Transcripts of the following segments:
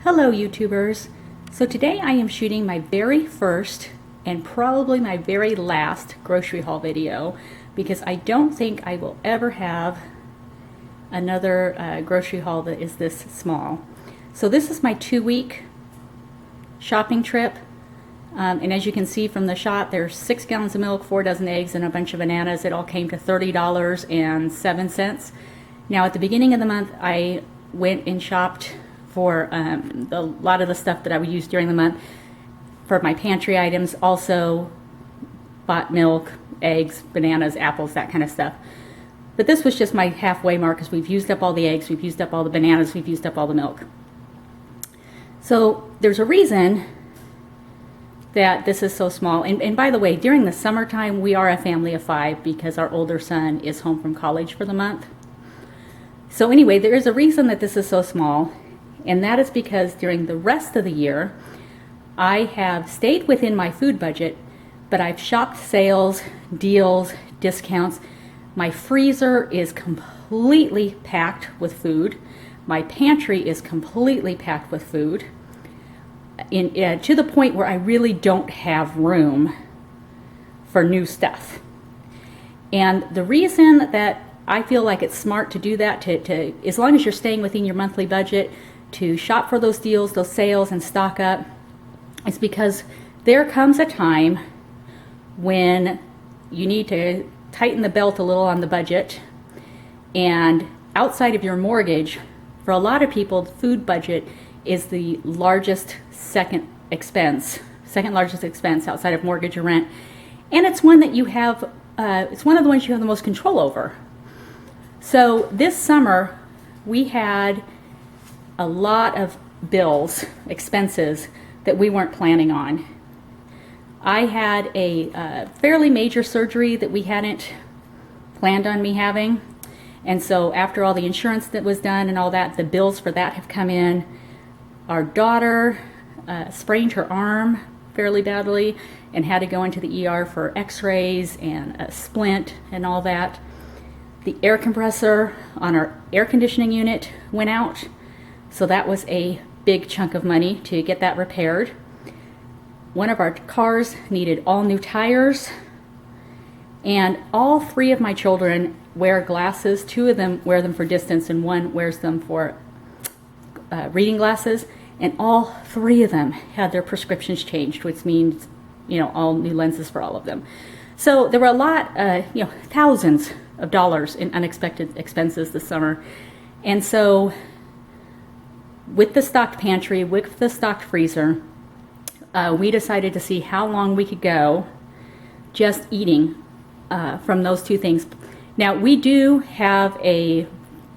Hello YouTubers! So today I am shooting my very first and probably my very last grocery haul video because I don't think I will ever have another grocery haul that is this small. So this is my 2-week shopping trip, and as you can see from the shot, there's 6 gallons of milk, 4 dozen eggs, and a bunch of bananas. It all came to $30.07. Now at the beginning of the month I went and shopped for a lot of the stuff that I would use during the month for my pantry items. Also bought milk, eggs, bananas, apples, that kind of stuff. But this was just my halfway mark because we've used up all the eggs, we've used up all the bananas, we've used up all the milk. So there's a reason that this is so small. And by the way, during the summertime we are a family of 5 because our older son is home from college for the month. So anyway, there is a reason that this is so small. And that is because during the rest of the year, I have stayed within my food budget, but I've shopped sales, deals, discounts. My freezer is completely packed with food. My pantry is completely packed with food, to the point where I really don't have room for new stuff. And the reason that I feel like it's smart to do that, as long as you're staying within your monthly budget, to shop for those deals, those sales, and stock up, is because there comes a time when you need to tighten the belt a little on the budget. And outside of your mortgage, for a lot of people, the food budget is the second largest expense outside of mortgage or rent. And it's one that you have, it's one of the ones you have the most control over. So this summer, we had a lot of bills, expenses that we weren't planning on. I had a fairly major surgery that we hadn't planned on me having. And so after all the insurance that was done and all that, the bills for that have come in. Our daughter sprained her arm fairly badly and had to go into the ER for x-rays and a splint and all that. The air compressor on our air conditioning unit went out. So that was a big chunk of money to get that repaired. One of our cars needed all new tires. And all 3 of my children wear glasses. 2 of them wear them for distance and 1 wears them for reading glasses. And all 3 of them had their prescriptions changed, which means, all new lenses for all of them. So there were a lot, thousands of dollars in unexpected expenses this summer. And so with the stocked pantry, with the stocked freezer, we decided to see how long we could go just eating from those 2 things. Now, we do have a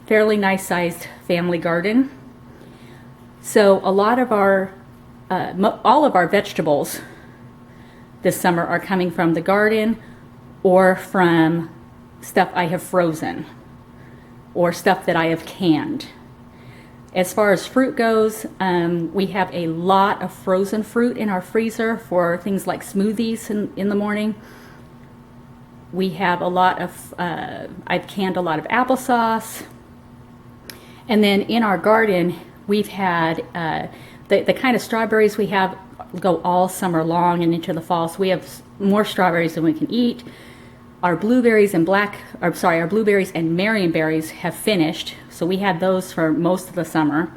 fairly nice sized family garden. So a lot of our, all of our vegetables this summer are coming from the garden or from stuff I have frozen or stuff that I have canned. As far as fruit goes, we have a lot of frozen fruit in our freezer for things like smoothies in the morning. We have a lot of, I've canned a lot of applesauce. And then in our garden, we've had the kind of strawberries we have go all summer long and into the fall. So we have more strawberries than we can eat. Our blueberries and our blueberries and marionberries have finished, so we had those for most of the summer.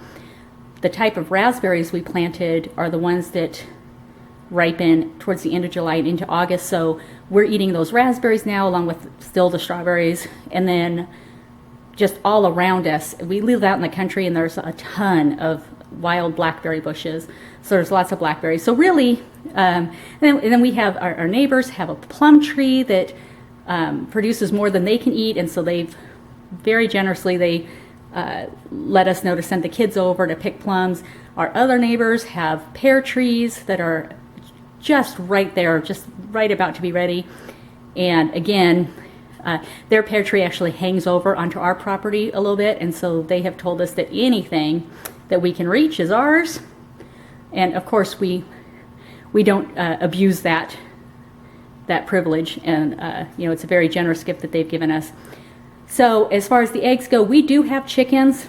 The type of raspberries we planted are the ones that ripen towards the end of July and into August, so we're eating those raspberries now along with still the strawberries. And then just all around us, we live out in the country and there's a ton of wild blackberry bushes, so there's lots of blackberries. So really, and then we have our neighbors have a plum tree that produces more than they can eat, and so they've very generously let us know to send the kids over to pick plums. Our other neighbors have pear trees that are just right there, just right about to be ready. And again, their pear tree actually hangs over onto our property a little bit, and so they have told us that anything that we can reach is ours. And of course we don't abuse that privilege, and it's a very generous gift that they've given us. So as far as the eggs go, we do have chickens.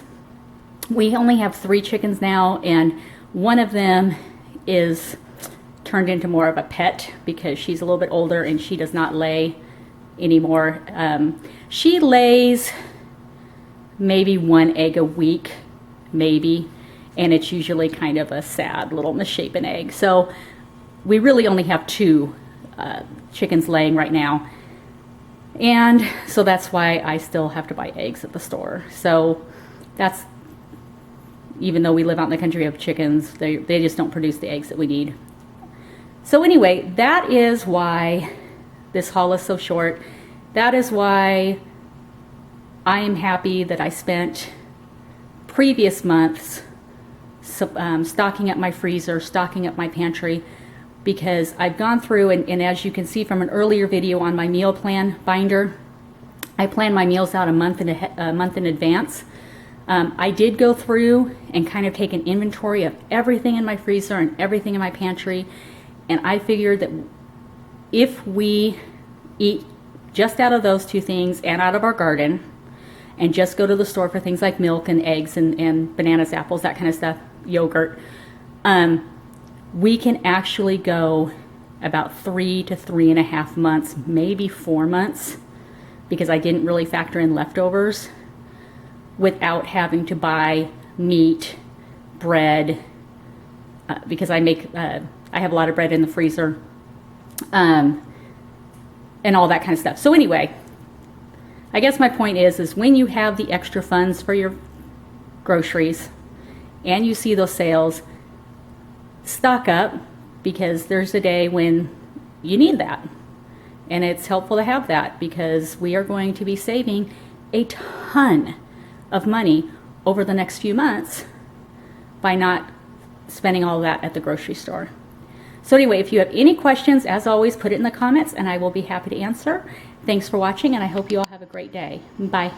We only have 3 chickens now, and one of them is turned into more of a pet because she's a little bit older and she does not lay anymore. She lays maybe 1 egg a week, maybe, and it's usually kind of a sad little misshapen egg. So we really only have 2 chickens laying right now, and so that's why I still have to buy eggs at the store. So that's, even though we live out in the country of chickens, they just don't produce the eggs that we need. So anyway, that is why this haul is so short. That is why I am happy that I spent previous months stocking up my freezer, stocking up my pantry, because I've gone through, and as you can see from an earlier video on my meal plan binder, I plan my meals out a month in advance. I did go through and kind of take an inventory of everything in my freezer and everything in my pantry, and I figured that if we eat just out of those 2 things and out of our garden, and just go to the store for things like milk and eggs and bananas, apples, that kind of stuff, yogurt, we can actually go about 3 to 3.5 months, maybe 4 months, because I didn't really factor in leftovers, without having to buy meat, bread, because I have a lot of bread in the freezer, and all that kind of stuff. So anyway, I guess my point is when you have the extra funds for your groceries and you see those sales, stock up, because there's a day when you need that. And it's helpful to have that, because we are going to be saving a ton of money over the next few months by not spending all that at the grocery store. So anyway, if you have any questions, as always, put it in the comments and I will be happy to answer. Thanks for watching, and I hope you all have a great day. Bye.